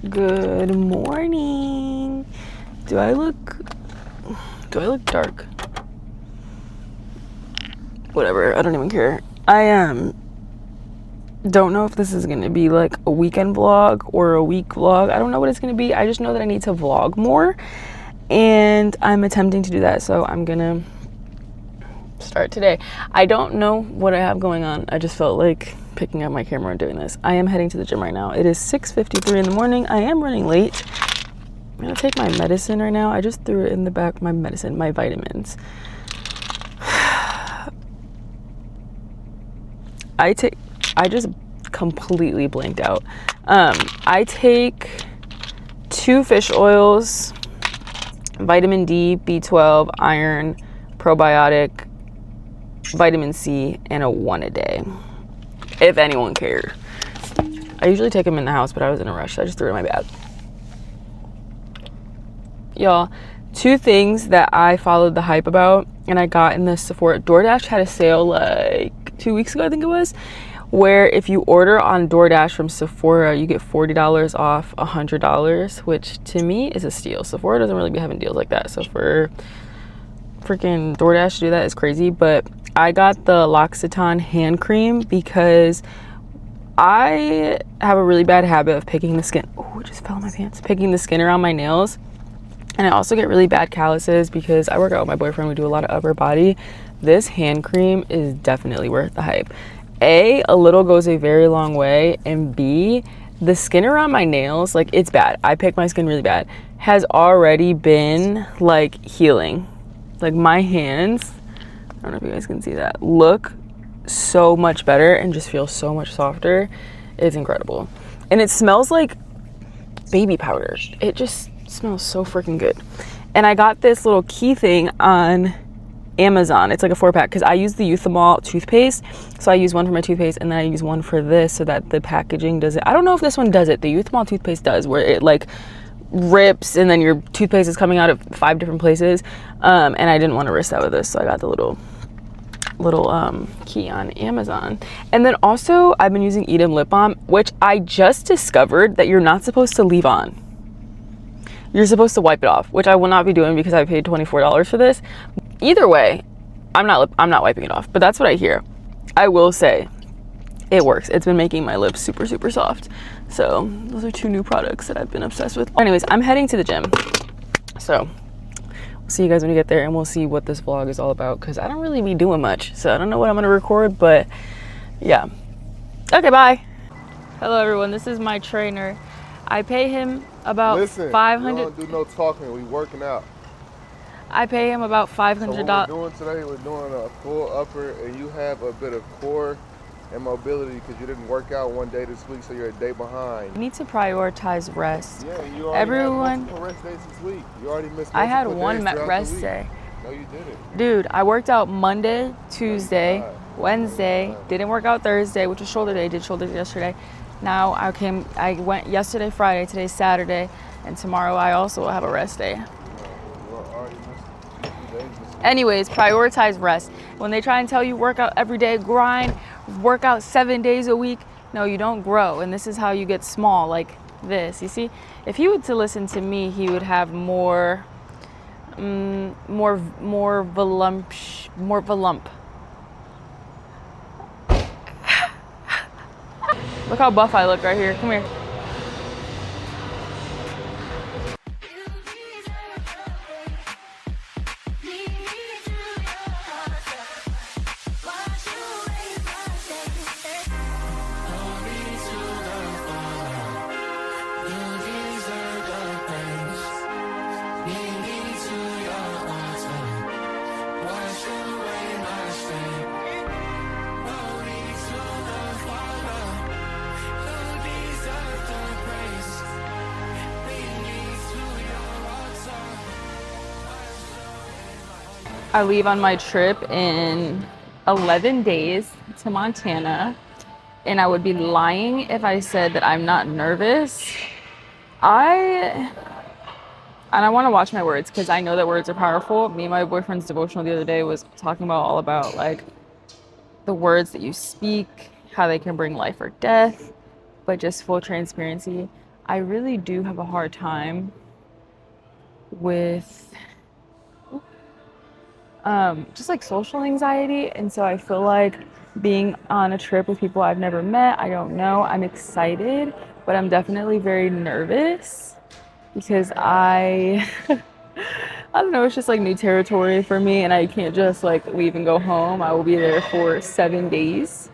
Good morning. Do I look dark? Whatever, I don't even care. I don't know if this is gonna be like a weekend vlog or a week vlog. I don't know what it's gonna be. I just know that I need to vlog more, and I'm attempting to do that, so I'm gonna start today. I don't know what I have going on. I just felt like picking up my camera and doing this. I am heading to the gym right now. It is 6:53 in the morning. I am running late. I'm gonna take my medicine right now. I just threw it in the back. My medicine, my vitamins. I just completely blanked out. I take 2 fish oils, vitamin D, B12, iron, probiotic, vitamin C, and a 1 a day, if anyone cared. I usually take them in the house, but I was in a rush, so I just threw it in my bag. Y'all, 2 things that I followed the hype about and I got in the Sephora. DoorDash had a sale like 2 weeks ago, I think it was, where if you order on DoorDash from Sephora, you get $40 off $100, which to me is a steal. Sephora doesn't really be having deals like that, so for freaking DoorDash to do that is crazy. But I got the L'Occitane hand cream because I have a really bad habit of picking the skin. Oh, it just fell in my pants. Picking the skin around my nails. And I also get really bad calluses because I work out with my boyfriend. We do a lot of upper body. This hand cream is definitely worth the hype. A little goes a very long way. And B, the skin around my nails, like, it's bad. I pick my skin really bad. Has already been like healing. Like, my hands, I don't know if you guys can see that, look so much better and just feel so much softer. It's incredible. And it smells like baby powder. It just smells so freaking good. And I got this little key thing on Amazon. It's like a 4-pack because I use the Euthymol toothpaste. So I use one for my toothpaste and then I use one for this so that the packaging doesn't, I don't know if this one does it. The Euthymol toothpaste does, where it like rips and then your toothpaste is coming out of 5 different places. And I didn't want to risk that with this, so I got the little key on Amazon. And then also I've been using Edam lip balm, which I just discovered that you're not supposed to leave on. You're supposed to wipe it off, which I will not be doing because I paid $24 for this. Either way, I'm not wiping it off, but that's what I hear. I will say it works. It's been making my lips super, super soft. So those are 2 new products that I've been obsessed with. Anyways, I'm heading to the gym. So we'll see you guys when you get there, and we'll see what this vlog is all about because I don't really be doing much. So I don't know what I'm gonna record, but yeah. Okay, bye. Hello everyone, this is my trainer. I pay him about $500. We don't do no talking, we working out. I pay him about $500. So what we're doing today, we're doing a full upper, and you have a bit of core and mobility because you didn't work out one day this week, so you're a day behind. You need to prioritize rest. Yeah, you already had multiple rest days this week. You already missed multiple I had days one rest day. No, you didn't. Dude, I worked out Monday, Tuesday, Wednesday, didn't work out Thursday, which was shoulder day, did shoulders yesterday. Now I went yesterday, Friday, today's Saturday, and tomorrow I also will have a rest day. Anyways, prioritize rest. When they try and tell you work out every day, grind, work out 7 days a week, no, you don't grow. And this is how you get small, like this. You see, if he were to listen to me, he would have more volump. Look how buff I look right here. Come here. I leave on my trip in 11 days to Montana, and I would be lying if I said that I'm not nervous. I want to watch my words because I know that words are powerful. Me and my boyfriend's devotional the other day was talking about all about like the words that you speak, how they can bring life or death. But just full transparency, I really do have a hard time with just like social anxiety. And so I feel like being on a trip with people I've never met, I don't know, I'm excited, but I'm definitely very nervous because I don't know, it's just like new territory for me and I can't just like leave and go home. I will be there for 7 days,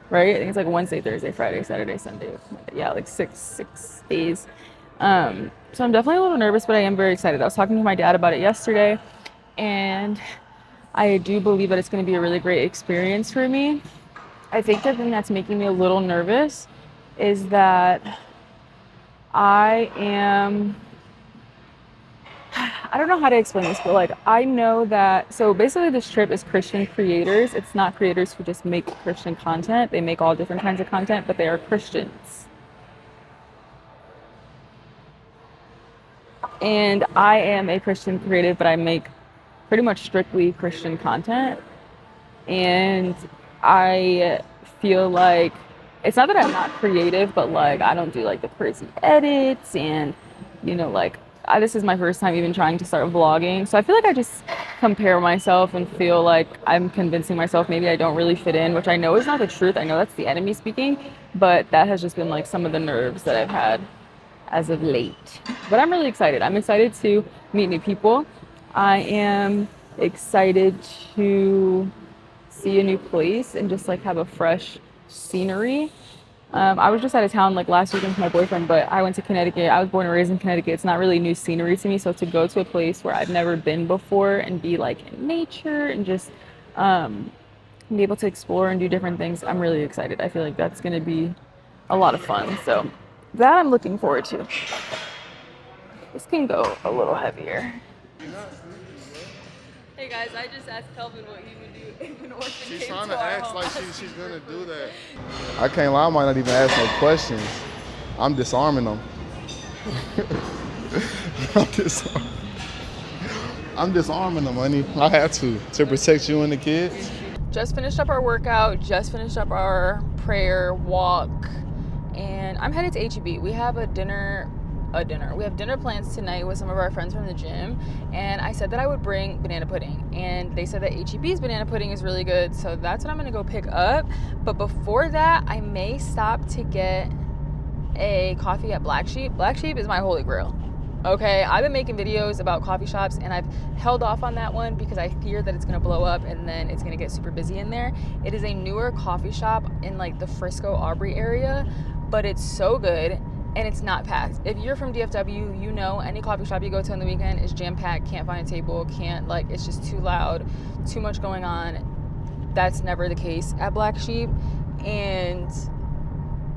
right? I think it's like Wednesday, Thursday, Friday, Saturday, Sunday. Yeah, like six days. So I'm definitely a little nervous, but I am very excited. I was talking to my dad about it yesterday, and I do believe that it's going to be a really great experience for me. I think the thing that's making me a little nervous is that I am, I don't know how to explain this, but like I know that, so basically this trip is Christian creators. It's not creators who just make Christian content. They make all different kinds of content, but they are Christians. And I am a Christian creative, but I make pretty much strictly Christian content. And I feel like it's not that I'm not creative, but like I don't do like the crazy edits and like this is my first time even trying to start vlogging. So I feel like I just compare myself and feel like I'm convincing myself maybe I don't really fit in, which I know is not the truth. I know that's the enemy speaking, but that has just been like some of the nerves that I've had as of late. But I'm really excited. I'm excited to meet new people. I am excited to see a new place and just like have a fresh scenery. I was just out of town like last weekend with my boyfriend, but I went to Connecticut. I was born and raised in Connecticut. It's not really new scenery to me. So to go to a place where I've never been before and be like in nature and just be able to explore and do different things, I'm really excited. I feel like that's going to be a lot of fun. So that I'm looking forward to. This can go a little heavier. Hey guys, I just asked Kelvin what he would do if an orphan She's came trying to to our act home. like she's gonna do that. I can't lie, I might not even ask no questions. I'm disarming them. I'm disarming them, honey. I have to protect you and the kids. Just finished up our workout, just finished up our prayer walk, and I'm headed to H-E-B. We have we have dinner plans tonight with some of our friends from the gym, and I said that I would bring banana pudding, and they said that H-E-B's banana pudding is really good, so that's what I'm gonna go pick up. But before that, I may stop to get a coffee at Black Sheep. Black Sheep is my holy grail. Okay, I've been making videos about coffee shops and I've held off on that one because I fear that it's gonna blow up and then it's gonna get super busy in there. It is a newer coffee shop in like the Frisco Aubrey area, but it's so good and it's not packed. If you're from DFW, you know any coffee shop you go to on the weekend is jam-packed, can't find a table, it's just too loud, too much going on. That's never the case at Black Sheep, and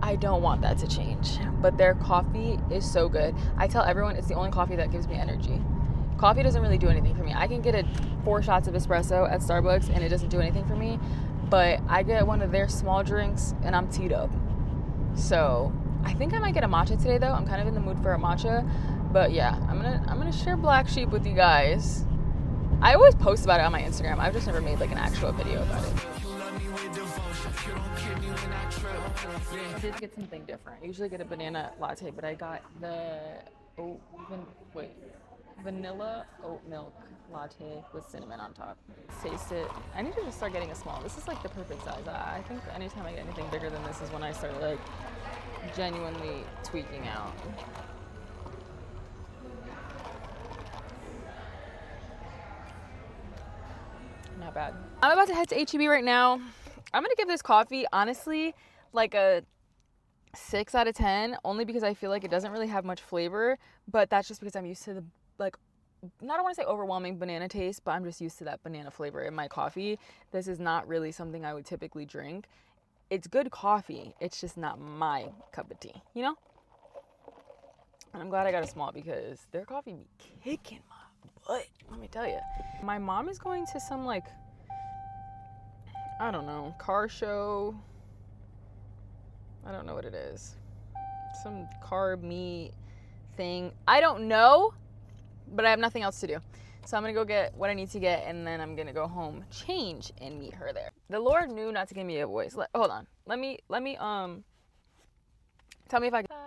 I don't want that to change, but their coffee is so good. I tell everyone it's the only coffee that gives me energy. Coffee doesn't really do anything for me. I can get 4 shots of espresso at Starbucks and it doesn't do anything for me, but I get one of their small drinks and I'm teed up. So I think I might get a matcha today though. I'm kind of in the mood for a matcha, but yeah, I'm gonna share Black Sheep with you guys. I always post about it on my Instagram. I've just never made like an actual video about it. I did get something different. I usually get a banana latte, but I got the vanilla oat milk latte with cinnamon on top. Taste it. I need to just start getting a small. This is like the perfect size. I think anytime I get anything bigger than this is when I start like genuinely tweaking out. Not bad. I'm about to head to H-E-B right now. I'm gonna give this coffee, honestly, like a 6 out of 10, only because I feel like it doesn't really have much flavor, but that's just because I'm used to the, like, I don't want to say overwhelming banana taste, but I'm just used to that banana flavor in my coffee. This is not really something I would typically drink. It's good coffee, it's just not my cup of tea, you know? And I'm glad I got a small because their coffee be kicking my butt, let me tell you. My mom is going to some, like, I don't know, car show. I don't know what it is. Some carb meat thing. I don't know, but I have nothing else to do. So I'm gonna go get what I need to get and then I'm gonna go home, change, and meet her there. The Lord knew not to give me a voice. Hold on. Let me tell me if I can.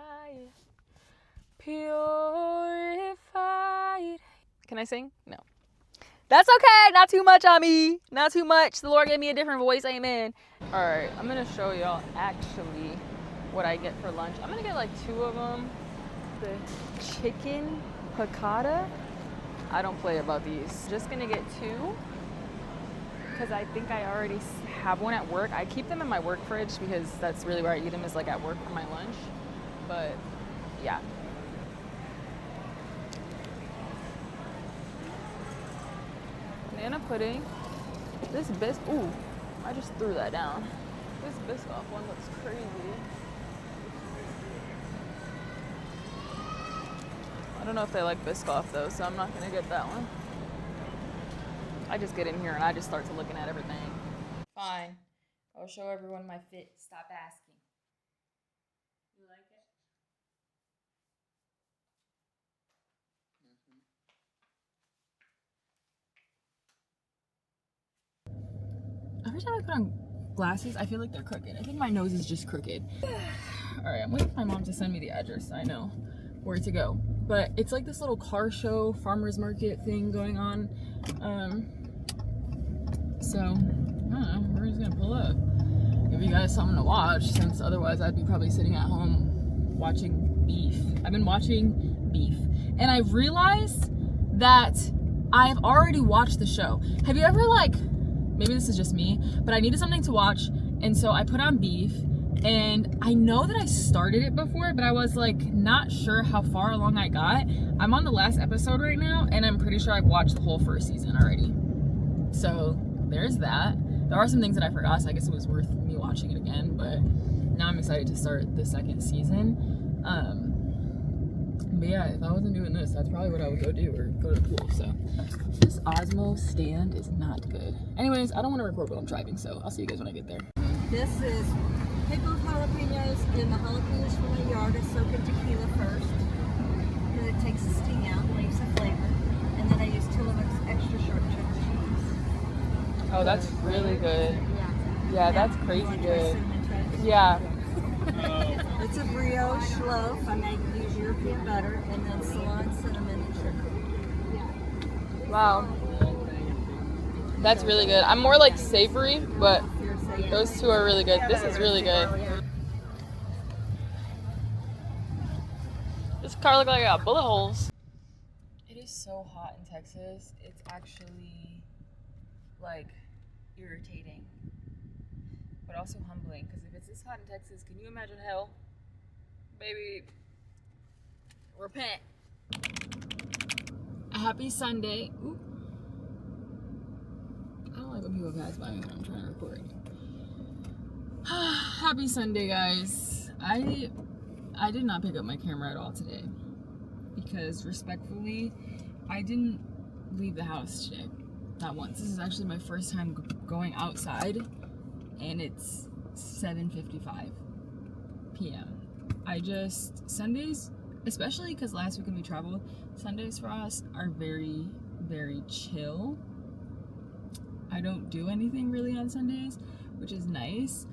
purified. Can I sing? No. That's okay. Not too much on me. Not too much. The Lord gave me a different voice. Amen. All right. I'm going to show y'all actually what I get for lunch. I'm going to get like 2 of them. The chicken piccata. I don't play about these. Just going to get 2 because I think I already have one at work. I keep them in my work fridge because that's really where I eat them, is like at work for my lunch. But yeah. Banana pudding. This ooh, I just threw that down. This Biscoff one looks crazy. I don't know if they like Biscoff though, so I'm not gonna get that one. I just get in here and I just start to looking at everything. Fine. I'll show everyone my fit. Stop asking. You like it? Every time I put on glasses, I feel like they're crooked. I think my nose is just crooked. All right, I'm waiting for my mom to send me the address so I know where to go. But it's like this little car show, farmer's market thing going on. So, I don't know, we're just gonna pull up. Give you guys something to watch, since otherwise I'd be probably sitting at home watching Beef. I've been watching Beef. And I've realized that I've already watched the show. Have you ever maybe this is just me, but I needed something to watch, and so I put on Beef, and I know that I started it before, but I was not sure how far along I got. I'm on the last episode right now, and I'm pretty sure I've watched the whole first season already. So there's that. There are some things that I forgot, so I guess it was worth me watching it again, but now I'm excited to start the second season. But yeah, if I wasn't doing this, that's probably what I would go do, or go to the pool. So this Osmo stand is not good. Anyways, I don't want to record while I'm driving, so I'll see you guys when I get there. This is pickled jalapenos, and the jalapenos from the yard are soaked in tequila first, because it takes the sting out and leaves the flavor. And then I use Tillamook's extra short cheddar cheese. Oh, that's really good. Yeah, that's crazy You good. want to try cinnamon toast? Yeah. It's a brioche loaf. I use European butter, and then salon, cinnamon, and sugar. Wow. That's really good. I'm more like savory, but those two are really good. This is really good. This car looks like it got bullet holes. It is so hot in Texas. It's actually irritating, but also humbling, because if it's this hot in Texas, can you imagine hell? Baby, repent. Happy Sunday. Ooh. I don't like when people pass by me when I'm trying to record. Happy Sunday, guys. I did not pick up my camera at all today, because respectfully, I didn't leave the house today. Not once. This is actually my first time going outside, and it's 7:55 p.m. Sundays, especially because last weekend we traveled, Sundays for us are very, very chill. I don't do anything really on Sundays, which is nice,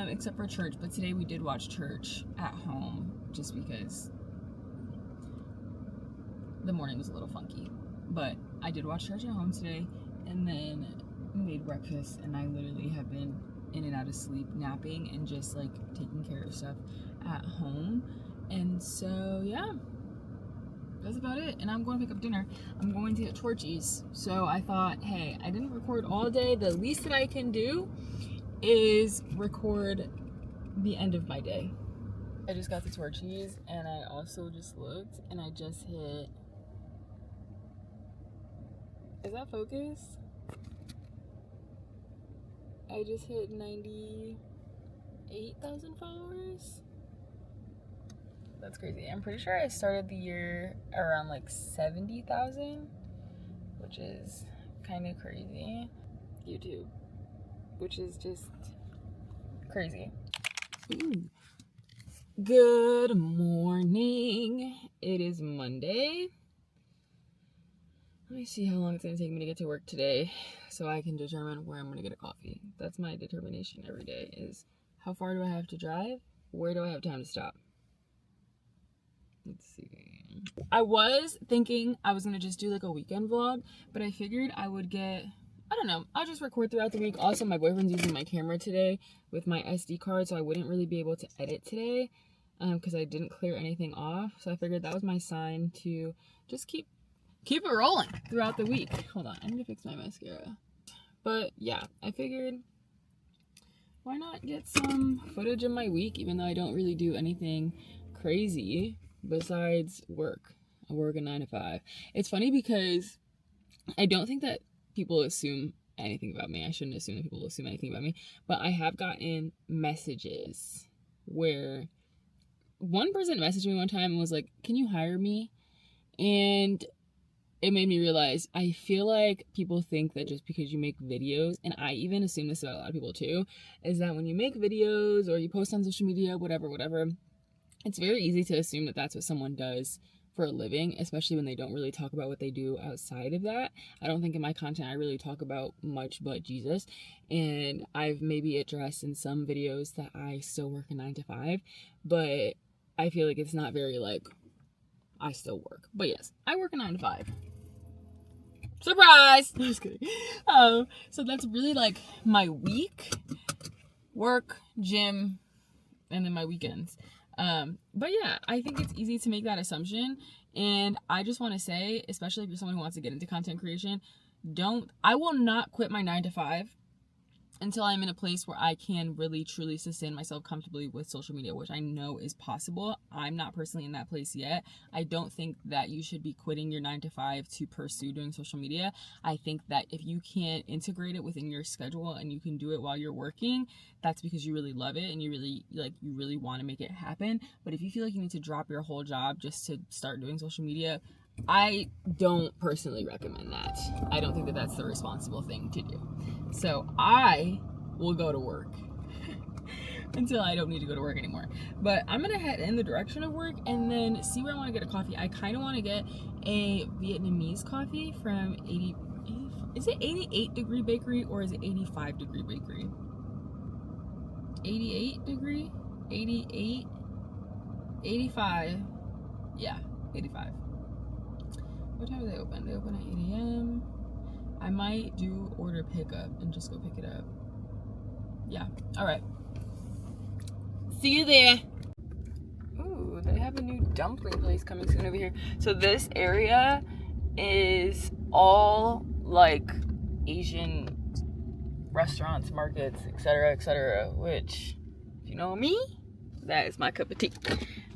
except for church. But today we did watch church at home, just because the morning was a little funky. But I did watch church at home today, and then we made breakfast, and I literally have been in and out of sleep, napping, and just taking care of stuff at home. And so yeah, that's about it. And I'm going to pick up dinner. I'm going to get Torchies. So I thought, hey, I didn't record all day. The least that I can do is record the end of my day. I just got the Torchies, and I also just looked, and I just hit, is that focus? I just hit 98,000 followers. That's crazy. I'm pretty sure I started the year around 70,000, which is kind of crazy. YouTube, which is just crazy. Ooh. Good morning. It is Monday. Let me see how long it's going to take me to get to work today, so I can determine where I'm going to get a coffee. That's my determination every day, is how far do I have to drive? Where do I have time to stop? Let's see. I was thinking I was gonna just do like a weekend vlog, but I figured I would get, I don't know, I'll just record throughout the week. Also, my boyfriend's using my camera today with my SD card, so I wouldn't really be able to edit today because I didn't clear anything off. So I figured that was my sign to just keep it rolling throughout the week. Hold on, I need to fix my mascara. But yeah, I figured why not get some footage of my week, even though I don't really do anything crazy besides work. I work a 9 to 5. It's funny because I don't think that people assume anything about me. I shouldn't assume that people assume anything about me, but I have gotten messages where one person messaged me one time and was like, "Can you hire me?" And it made me realize I feel like people think that just because you make videos, and I even assume this about a lot of people too, is that when you make videos or you post on social media, whatever, it's very easy to assume that that's what someone does for a living, especially when they don't really talk about what they do outside of that. I don't think in my content I really talk about much but Jesus, and I've maybe addressed in some videos that I still work a 9 to 5, but I feel like it's not very like I still work. But yes, I work a 9 to 5. Surprise! No, just kidding. So that's really like my week, work, gym, and then my weekends. But yeah, I think it's easy to make that assumption. And I just want to say, especially if you're someone who wants to get into content creation, I will not quit my 9 to 5 until I'm in a place where I can really truly sustain myself comfortably with social media, which I know is possible. I'm not personally in that place yet. I don't think that you should be quitting your 9 to 5 to pursue doing social media. I think that if you can integrate it within your schedule and you can do it while you're working, that's because you really love it and you really want to make it happen. But if you feel like you need to drop your whole job just to start doing social media, I don't personally recommend that. I don't think that that's the responsible thing to do. So I will go to work until I don't need to go to work anymore. But I'm going to head in the direction of work and then see where I want to get a coffee. I kind of want to get a Vietnamese coffee from 88 degree bakery or is it 85 degree bakery? 88 degree? 88? 85. Yeah, 85. What time do they open? They open at 8 a.m. I might do order pickup and just go pick it up. Yeah. All right. See you there. Ooh, they have a new dumpling place coming soon over here. So this area is all like Asian restaurants, markets, etc., which, if you know me, that is my cup of tea.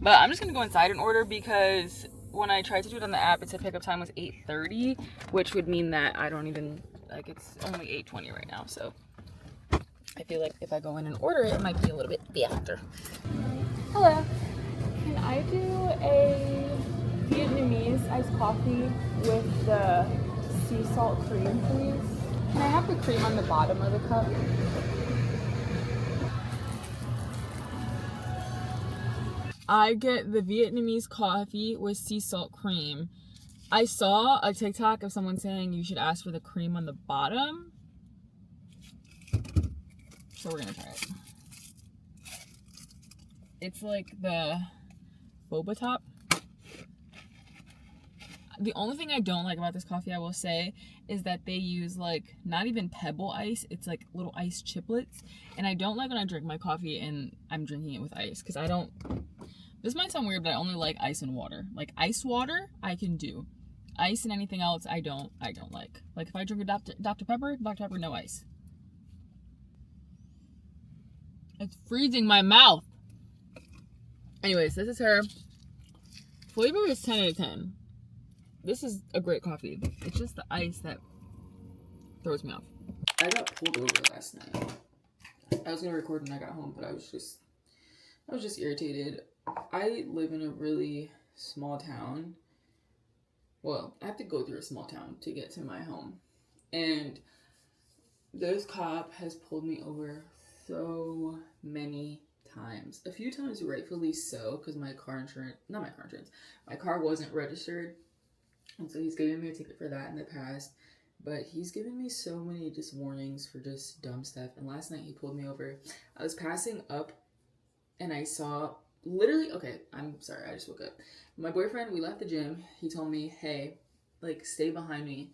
But I'm just gonna go inside and order because when I tried to do it on the app, it said pickup time was 8:30, which would mean that I don't even, like, it's only 8:20 right now. So I feel like if I go in and order it, it might be a little bit faster. Hello. Can I do a Vietnamese iced coffee with the sea salt cream, please? Can I have the cream on the bottom of the cup? I get the Vietnamese coffee with sea salt cream. I saw a TikTok of someone saying you should ask for the cream on the bottom. So we're gonna try it. It's like the boba top. The only thing I don't like about this coffee, I will say, is that they use like not even pebble ice. It's like little ice chiplets. And I don't like when I drink my coffee and I'm drinking it with ice because I don't. This might sound weird, but I only like ice and water. Like ice water, I can do. Ice and anything else, I don't like. Like if I drink a Dr. Pepper, no ice. It's freezing my mouth. Anyways, this is her. Flavor is 10 out of 10. This is a great coffee. It's just the ice that throws me off. I got pulled over last night. I was gonna record when I got home, but I was just irritated. I live in a really small town. Well, I have to go through a small town to get to my home. And this cop has pulled me over so many times. A few times rightfully so, because my car wasn't registered. And so he's given me a ticket for that in the past. But he's given me so many just warnings for just dumb stuff. And last night he pulled me over. I was passing up and I saw literally, okay, I'm sorry, I just woke up. My boyfriend, we left the gym. He told me, hey, like, stay behind me.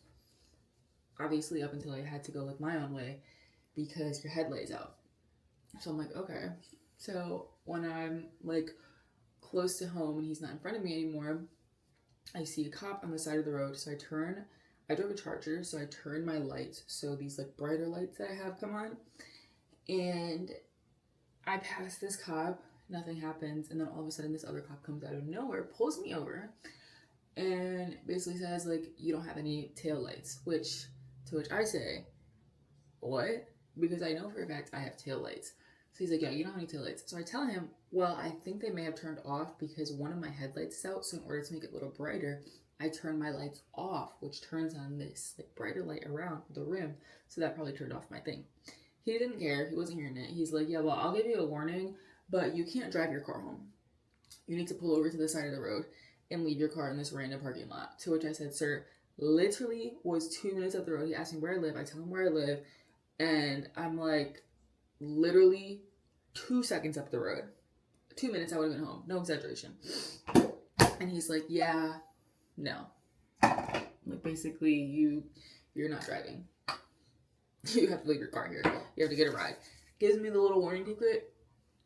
Obviously, up until I had to go like my own way because your head lays out. So I'm like, okay. So when I'm like close to home and he's not in front of me anymore, I see a cop on the side of the road. So I drove a Charger, so I turn my lights, so these like brighter lights that I have come on, and I pass this cop, nothing happens, and then all of a sudden this other cop comes out of nowhere, pulls me over, and basically says like, you don't have any tail lights, to which I say, what? Because I know for a fact I have tail lights. So he's like, yeah, you don't have any tail lights. So I tell him, well, I think they may have turned off because one of my headlights is out. So in order to make it a little brighter, I turn my lights off, which turns on this like brighter light around the rim. So that probably turned off my thing. He didn't care. He wasn't hearing it. He's like, yeah, well, I'll give you a warning, but you can't drive your car home. You need to pull over to the side of the road and leave your car in this random parking lot. To which I said, sir, literally was 2 minutes up the road. He asked me where I live. I tell him where I live. And I'm like, literally 2 seconds up the road. 2 minutes, I would have been home. No exaggeration. And he's like, yeah, no. Like, basically, you're not driving. You have to leave your car here. You have to get a ride. Gives me the little warning ticket,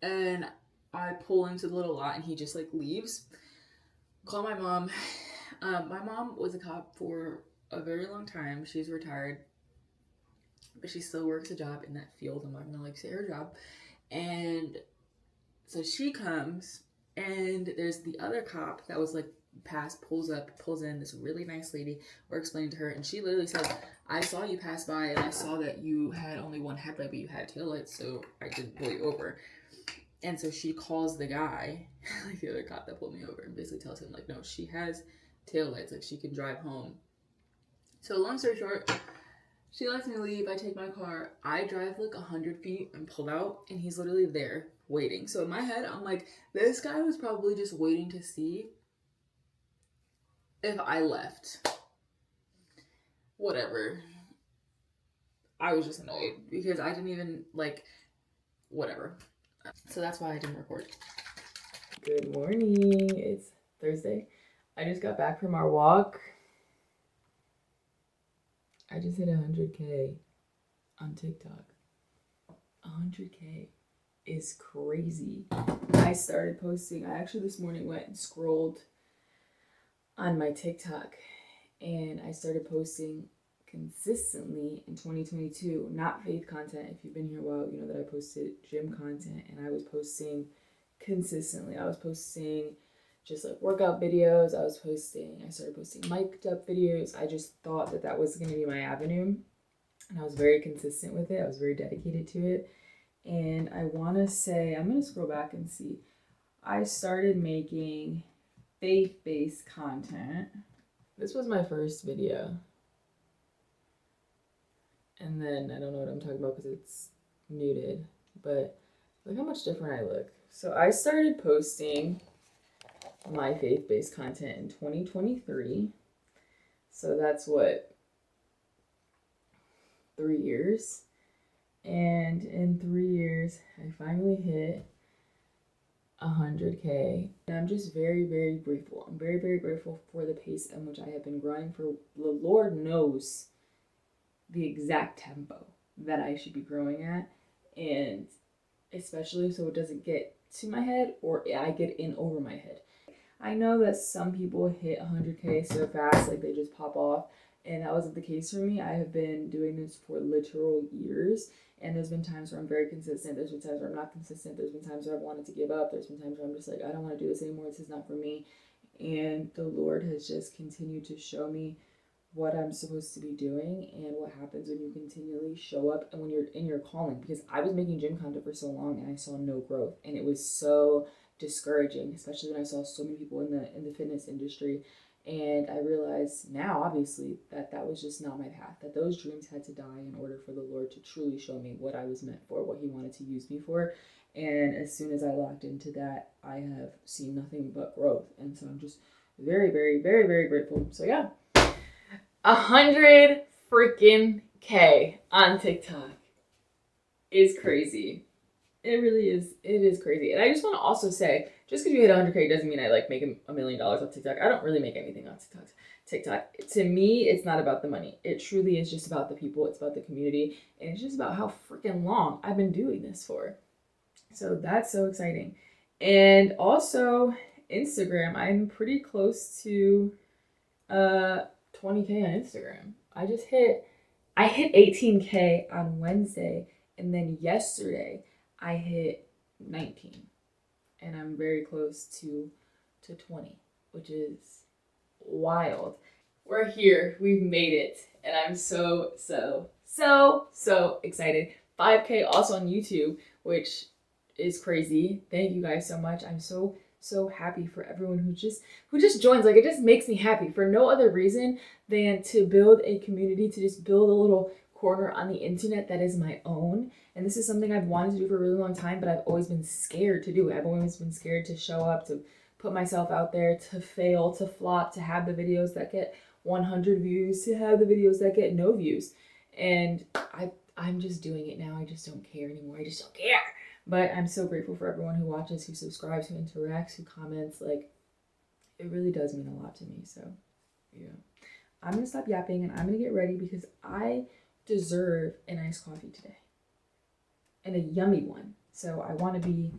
and I pull into the little lot, and he just, like, leaves. Call my mom. My mom was a cop for a very long time. She's retired, but she still works a job in that field. I'm not gonna like say her job. And so she comes, and there's the other cop that was like pulls in, this really nice lady. We're explaining to her, and she literally said, I saw you pass by, and I saw that you had only one headlight, but you had taillights, so I didn't pull you over. And so she calls the guy, like the other cop that pulled me over, and basically tells him, like, no, she has taillights, like she can drive home. So long story short, she lets me leave. I take my car. I drive like 100 feet and pull out, and he's literally there waiting. So in my head, I'm like, this guy was probably just waiting to see if I left. Whatever. I was just annoyed because I didn't even like, whatever. So that's why I didn't record. Good morning. It's Thursday. I just got back from our walk. I just hit 100K on TikTok. 100K is crazy. I started posting. I actually this morning went and scrolled on my TikTok, and I started posting consistently in 2022. Not faith content. If you've been here a while, you know that I posted gym content, and I was posting consistently. I was posting just like workout videos. I started posting mic'd up videos. I just thought that that was going to be my avenue, and I was very consistent with it. I was very dedicated to it. And I want to say, I'm going to scroll back and see. I started making faith-based content. This was my first video. And then I don't know what I'm talking about because it's muted, but look how much different I look. So I started posting my faith-based content in 2023. So that's what, 3 years. And in 3 years, I finally hit 100K. And I'm just very, very grateful. I'm very, very grateful for the pace in which I have been growing. For the Lord knows the exact tempo that I should be growing at. And especially so it doesn't get to my head or I get in over my head. I know that some people hit 100K so fast, like they just pop off, and that wasn't the case for me. I have been doing this for literal years, and there's been times where I'm very consistent. There's been times where I'm not consistent. There's been times where I've wanted to give up. There's been times where I'm just like, I don't want to do this anymore. This is not for me. And the Lord has just continued to show me what I'm supposed to be doing and what happens when you continually show up and when you're in your calling. Because I was making gym content for so long and I saw no growth, and it was so discouraging, especially when I saw so many people in the fitness industry. And I realized now, obviously, that that was just not my path, that those dreams had to die in order for the Lord to truly show me what I was meant for, what he wanted to use me for. And as soon as I locked into that, I have seen nothing but growth. And so I'm just very, very, very, very grateful. So yeah, 100 freaking K on TikTok is crazy. It really is. It is crazy. And I just want to also say, just because you hit 100K doesn't mean I like make $1 million on TikTok. I don't really make anything on TikTok. To me, it's not about the money. It truly is just about the people. It's about the community. And it's just about how freaking long I've been doing this for. So that's so exciting. And also Instagram. I'm pretty close to 20K on Instagram. I hit 18K on Wednesday, and then yesterday I hit 19, and I'm very close to 20, which is wild. We're here. We've made it, and I'm so excited. 5K also on YouTube, which is crazy. Thank you guys so much. I'm so happy for everyone who just joins. Like, it just makes me happy for no other reason than to build a community, to just build a little corner on the internet that is my own. And this is something I've wanted to do for a really long time, but I've always been scared to do it. I've always been scared to show up, to put myself out there, to fail, to flop, to have the videos that get 100 views, to have the videos that get no views. And I'm just doing it now. I just don't care anymore. I just don't care. But I'm so grateful for everyone who watches, who subscribes, who interacts, who comments. Like, it really does mean a lot to me. So, yeah. I'm going to stop yapping and I'm going to get ready because I deserve an iced coffee today. And a yummy one. So I want to be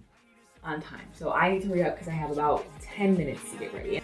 on time. So I need to hurry up because I have about 10 minutes to get ready.